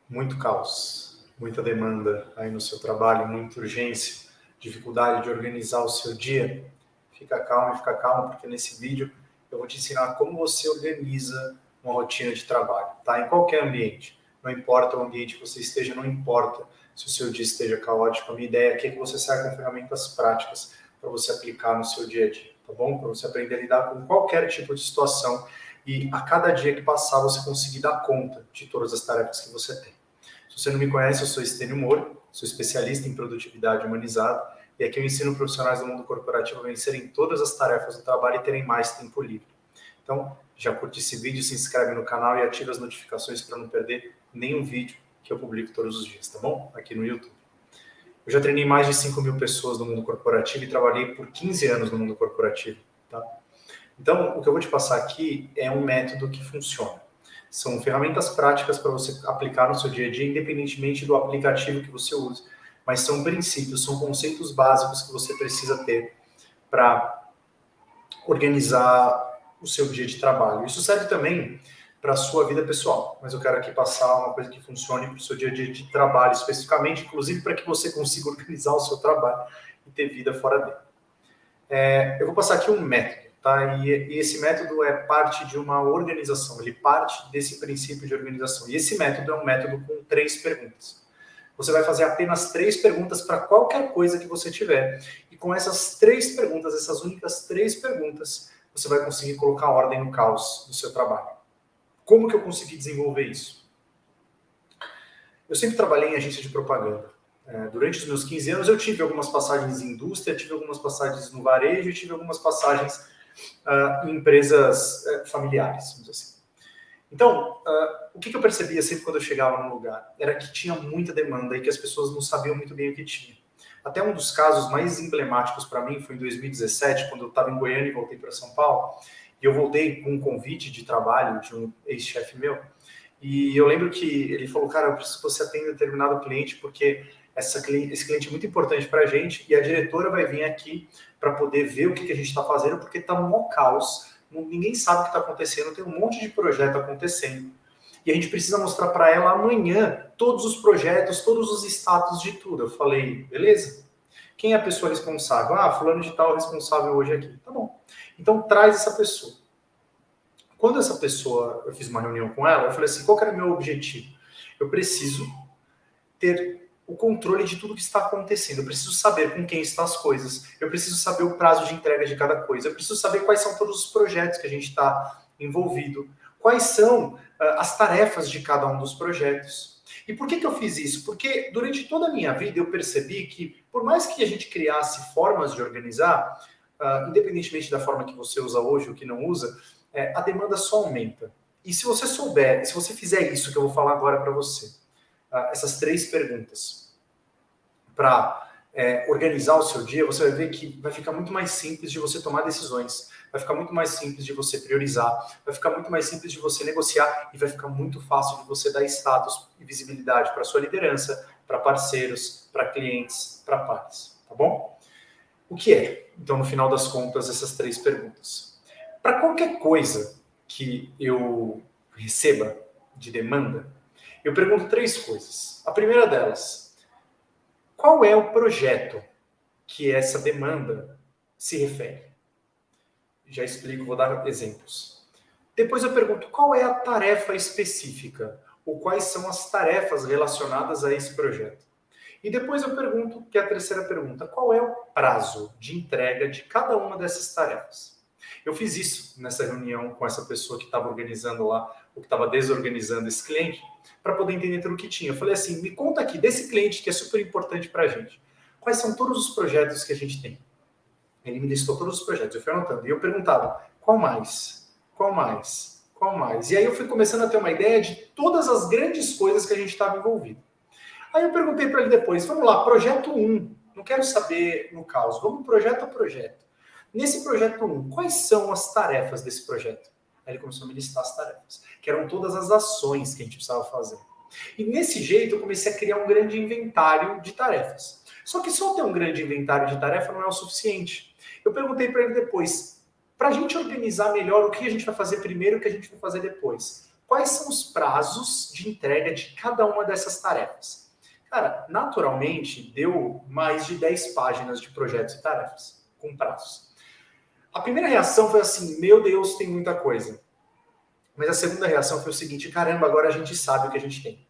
muito caos, muita demanda aí no seu trabalho, muita urgência, dificuldade de organizar o seu dia, fica calmo, porque nesse vídeo eu vou te ensinar como você organiza uma rotina de trabalho, tá? Em qualquer ambiente, não importa o ambiente que você esteja, não importa se o seu dia esteja caótico, a minha ideia aqui é que você saia com ferramentas práticas para você aplicar no seu dia a dia, tá bom? Para você aprender a lidar com qualquer tipo de situação e a cada dia que passar você conseguir dar conta de todas as tarefas que você tem. Se você não me conhece, eu sou Estênio Moro, sou especialista em produtividade humanizada e aqui eu ensino profissionais do mundo corporativo a vencerem todas as tarefas do trabalho e terem mais tempo livre. Então, já curte esse vídeo, se inscreve no canal e ativa as notificações para não perder nenhum vídeo que eu publico todos os dias, tá bom? Aqui no YouTube. Eu já treinei mais de 5.000 pessoas no mundo corporativo e trabalhei por 15 anos no mundo corporativo, tá? Então, o que eu vou te passar aqui é um método que funciona. São ferramentas práticas para você aplicar no seu dia a dia, independentemente do aplicativo que você use. Mas são princípios, são conceitos básicos que você precisa ter para organizar o seu dia de trabalho. Isso serve também para a sua vida pessoal, mas eu quero aqui passar uma coisa que funcione para o seu dia a dia de trabalho, especificamente, inclusive para que você consiga organizar o seu trabalho e ter vida fora dele. Eu vou passar aqui um método, tá? E esse método é parte de uma organização, ele parte desse princípio de organização. E esse método é um método com 3 perguntas. Você vai fazer apenas 3 perguntas para qualquer coisa que você tiver. E com essas 3 perguntas, essas únicas 3 perguntas, você vai conseguir colocar ordem no caos do seu trabalho. Como que eu consegui desenvolver isso? Eu sempre trabalhei em agência de propaganda. Durante os meus 15 anos, eu tive algumas passagens em indústria, tive algumas passagens no varejo, tive algumas passagens em empresas familiares, vamos dizer assim. Então, o que eu percebia sempre quando eu chegava num lugar? Era que tinha muita demanda e que as pessoas não sabiam muito bem o que tinha. Até um dos casos mais emblemáticos para mim foi em 2017, quando eu estava em Goiânia e voltei para São Paulo. E eu voltei com um convite de trabalho de um ex-chefe meu. E eu lembro que ele falou, cara, eu preciso que você atenda determinado cliente, porque esse cliente é muito importante para a gente e a diretora vai vir aqui para poder ver o que a gente está fazendo, porque está um caos, ninguém sabe o que está acontecendo, tem um monte de projeto acontecendo. E a gente precisa mostrar para ela amanhã todos os projetos, todos os status de tudo. Eu falei, beleza? Quem é a pessoa responsável? Fulano de tal é responsável hoje aqui. Tá bom. Então traz essa pessoa. Quando essa pessoa, eu fiz uma reunião com ela, eu falei assim, qual que era o meu objetivo? Eu preciso ter o controle de tudo que está acontecendo. Eu preciso saber com quem estão as coisas. Eu preciso saber o prazo de entrega de cada coisa. Eu preciso saber quais são todos os projetos que a gente está envolvido. Quais são as tarefas de cada um dos projetos. E por que eu fiz isso? Porque durante toda a minha vida eu percebi que, por mais que a gente criasse formas de organizar, independentemente da forma que você usa hoje ou que não usa, a demanda só aumenta. E se você souber, se você fizer isso que eu vou falar agora para você, essas 3 perguntas para organizar o seu dia, você vai ver que vai ficar muito mais simples de você tomar decisões, vai ficar muito mais simples de você priorizar, vai ficar muito mais simples de você negociar e vai ficar muito fácil de você dar status e visibilidade para sua liderança, para parceiros, para clientes, para pares, tá bom? O que é, então, no final das contas, essas 3 perguntas? Para qualquer coisa que eu receba de demanda, eu pergunto 3 coisas. A primeira delas, qual é o projeto que essa demanda se refere? Já explico, vou dar exemplos. Depois eu pergunto, qual é a tarefa específica? Ou quais são as tarefas relacionadas a esse projeto? E depois eu pergunto, que é a terceira pergunta, qual é o prazo de entrega de cada uma dessas tarefas? Eu fiz isso nessa reunião com essa pessoa que estava organizando lá, ou que estava desorganizando esse cliente, para poder entender tudo o que tinha. Eu falei assim, me conta aqui desse cliente que é super importante para a gente. Quais são todos os projetos que a gente tem? Ele me listou todos os projetos, eu fui anotando. E eu perguntava, qual mais? Qual mais? Qual mais? E aí eu fui começando a ter uma ideia de todas as grandes coisas que a gente estava envolvido. Aí eu perguntei para ele depois, vamos lá, projeto 1, não quero saber no caos, vamos projeto a projeto. Nesse projeto 1, quais são as tarefas desse projeto? Aí ele começou a me listar as tarefas, que eram todas as ações que a gente precisava fazer. E nesse jeito eu comecei a criar um grande inventário de tarefas. Só que só ter um grande inventário de tarefa não é o suficiente. Eu perguntei para ele depois, para a gente organizar melhor o que a gente vai fazer primeiro e o que a gente vai fazer depois. quais são os prazos de entrega de cada uma dessas tarefas. Cara, naturalmente, deu mais de 10 páginas de projetos e tarefas, com prazos. A primeira reação foi assim, meu Deus, tem muita coisa. Mas a segunda reação foi o seguinte, caramba, agora a gente sabe o que a gente tem.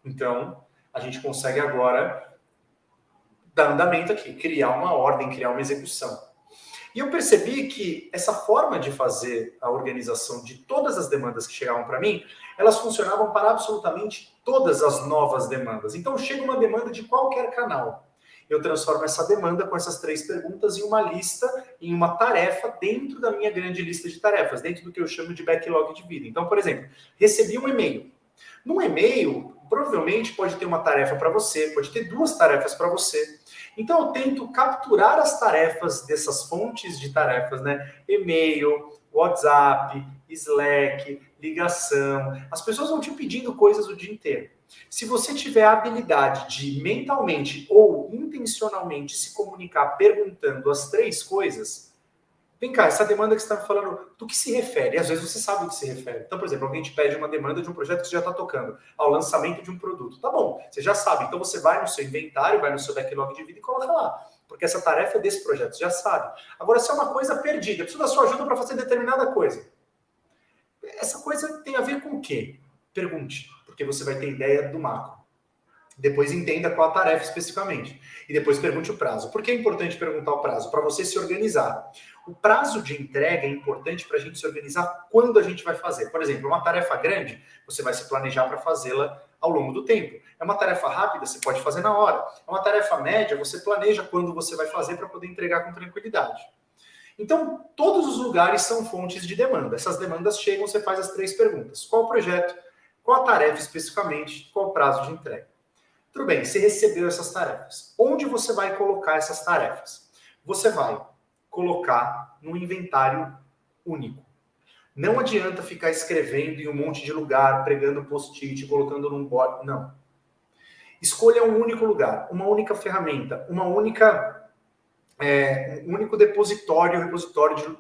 Então, a gente consegue agora dar andamento aqui, criar uma ordem, criar uma execução. E eu percebi que essa forma de fazer a organização de todas as demandas que chegavam para mim, elas funcionavam para absolutamente todas as novas demandas. Então, chega uma demanda de qualquer canal. Eu transformo essa demanda com essas 3 perguntas em uma lista, em uma tarefa dentro da minha grande lista de tarefas, dentro do que eu chamo de backlog de vida. Então, por exemplo, recebi um e-mail. Num e-mail, provavelmente pode ter uma tarefa para você, pode ter 2 tarefas para você. Então, eu tento capturar as tarefas dessas fontes de tarefas, né? E-mail, WhatsApp, Slack, ligação. As pessoas vão te pedindo coisas o dia inteiro. Se você tiver a habilidade de mentalmente ou intencionalmente se comunicar perguntando as 3 coisas, vem cá, essa demanda que você está me falando, do que se refere? E às vezes você sabe do que se refere. Então, por exemplo, alguém te pede uma demanda de um projeto que você já está tocando, ao lançamento de um produto. Tá bom, você já sabe. Então você vai no seu inventário, vai no seu backlog de vida e coloca lá. Porque essa tarefa é desse projeto, você já sabe. Agora, se é uma coisa perdida, eu preciso da sua ajuda para fazer determinada coisa. Essa coisa tem a ver com o quê? Pergunte, porque você vai ter ideia do macro. Depois entenda qual a tarefa especificamente. E depois pergunte o prazo. Por que é importante perguntar o prazo? Para você se organizar. O prazo de entrega é importante para a gente se organizar quando a gente vai fazer. Por exemplo, uma tarefa grande, você vai se planejar para fazê-la ao longo do tempo. É uma tarefa rápida, você pode fazer na hora. É uma tarefa média, você planeja quando você vai fazer para poder entregar com tranquilidade. Então, todos os lugares são fontes de demanda. Essas demandas chegam, você faz as 3 perguntas. Qual o projeto? Qual a tarefa especificamente? Qual o prazo de entrega? Tudo bem, você recebeu essas tarefas. Onde você vai colocar essas tarefas? Você vai colocar no inventário único. Não adianta ficar escrevendo em um monte de lugar, pregando post-it, colocando num board. Não. Escolha um único lugar, uma única ferramenta, um único repositório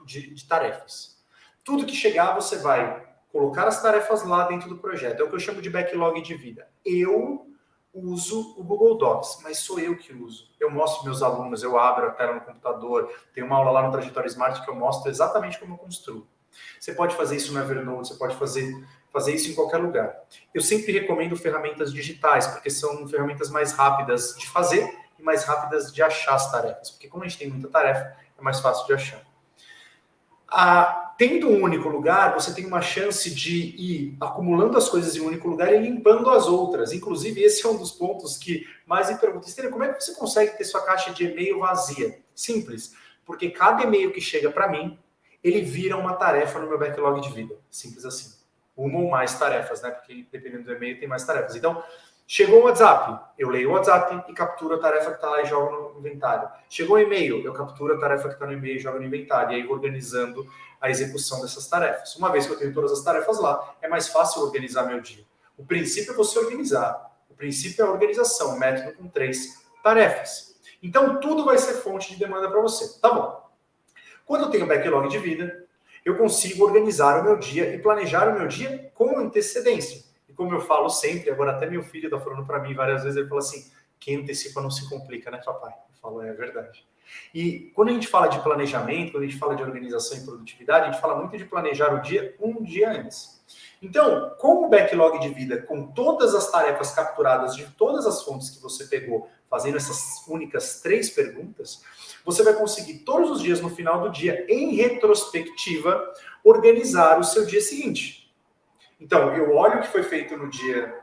de tarefas. Tudo que chegar, você vai colocar as tarefas lá dentro do projeto. É o que eu chamo de backlog de vida. Eu uso o Google Docs, mas sou eu que uso. Eu mostro meus alunos, eu abro a tela no computador, tem uma aula lá no Trajetória Smart que eu mostro exatamente como eu construo. Você pode fazer isso no Evernote, você pode fazer isso em qualquer lugar. Eu sempre recomendo ferramentas digitais, porque são ferramentas mais rápidas de fazer e mais rápidas de achar as tarefas, porque como a gente tem muita tarefa, é mais fácil de achar. Tendo um único lugar, você tem uma chance de ir acumulando as coisas em um único lugar e limpando as outras. Inclusive, esse é um dos pontos que mais me perguntam. Estênio, como é que você consegue ter sua caixa de e-mail vazia? Simples, porque cada e-mail que chega para mim, ele vira uma tarefa no meu backlog de vida. Simples assim. Uma ou mais tarefas, né? Porque dependendo do e-mail tem mais tarefas. Então, chegou o WhatsApp, eu leio o WhatsApp e capturo a tarefa que está lá e jogo no inventário. Chegou o e-mail, eu capturo a tarefa que está no e-mail e jogo no inventário. E aí vou organizando a execução dessas tarefas. Uma vez que eu tenho todas as tarefas lá, é mais fácil organizar meu dia. O princípio é você organizar. O princípio é a organização, método com 3 tarefas. Então, tudo vai ser fonte de demanda para você. Tá bom. Quando eu tenho backlog de vida, eu consigo organizar o meu dia e planejar o meu dia com antecedência. E como eu falo sempre, agora até meu filho está falando para mim várias vezes, ele fala assim, quem antecipa não se complica, né, papai? Eu falo, é verdade. E quando a gente fala de planejamento, quando a gente fala de organização e produtividade, a gente fala muito de planejar o dia um dia antes. Então, com o backlog de vida, com todas as tarefas capturadas de todas as fontes que você pegou, fazendo essas únicas 3 perguntas, você vai conseguir todos os dias, no final do dia, em retrospectiva, organizar o seu dia seguinte. Então, eu olho o que foi feito no dia,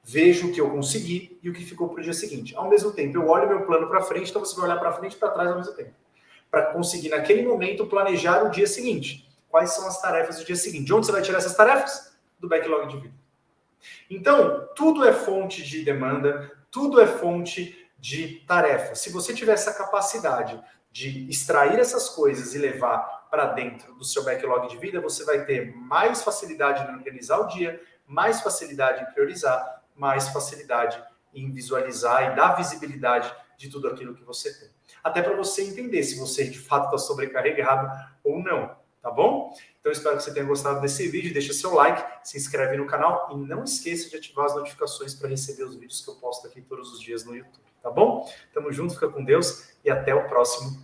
vejo o que eu consegui e o que ficou para o dia seguinte. Ao mesmo tempo, eu olho meu plano para frente, então você vai olhar para frente e para trás ao mesmo tempo. Para conseguir, naquele momento, planejar o dia seguinte. Quais são as tarefas do dia seguinte? De onde você vai tirar essas tarefas? Do backlog de vida. Então, tudo é fonte de demanda, tudo é fonte de tarefa. Se você tiver essa capacidade de extrair essas coisas e levar para dentro do seu backlog de vida, você vai ter mais facilidade em organizar o dia, mais facilidade em priorizar, mais facilidade em visualizar e dar visibilidade de tudo aquilo que você tem. Até para você entender se você de fato está sobrecarregado ou não. tá bom? Então, espero que você tenha gostado desse vídeo. Deixa seu like, se inscreve no canal e não esqueça de ativar as notificações para receber os vídeos que eu posto aqui todos os dias no YouTube, tá bom? Tamo junto, fica com Deus e até o próximo